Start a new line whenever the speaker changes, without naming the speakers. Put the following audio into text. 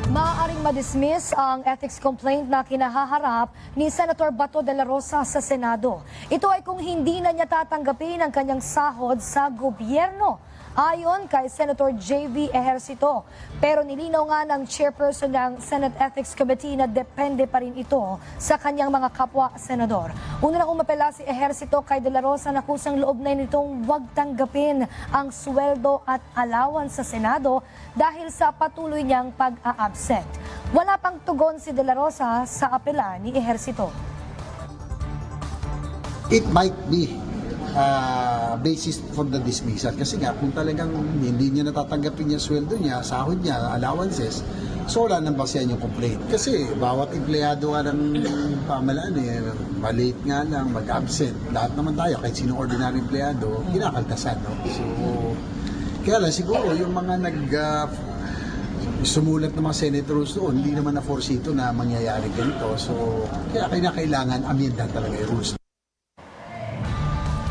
Maaaring madismiss ang ethics complaint na kinahaharap ni Senator Bato de la Rosa sa Senado. Ito ay kung hindi na niya tatanggapin ang kanyang sahod sa gobyerno, ayon kay Senator J.V. Ejercito. Pero nilinaw nga ng chairperson ng Senate Ethics Committee na depende pa rin ito sa kanyang mga kapwa-senador. Una nang umapela si Ejercito kay de la Rosa na kusang loob na nitong huwag tanggapin ang sweldo at allowance sa Senado dahil sa patuloy niyang pag-a-absent. Wala pang tugon si de la Rosa sa apela ni Ejercito.
It might be basis for the dismissal. Kasi nga, kung talagang hindi niya natatanggapin yung sweldo niya, sahod niya, allowances, so wala nang basihan yung complaint. Kasi bawat empleyado ka ng pamalaan, malate nga lang, mag-absent. Lahat naman tayo, kahit sino ordinary empleyado, kinakaltasan. No? So, kaya lang siguro yung mga sumulat ng mga senators doon, hindi naman na-foresee ito na mangyayari ganito. So, kaya kailangan amyendahan talaga yung rules.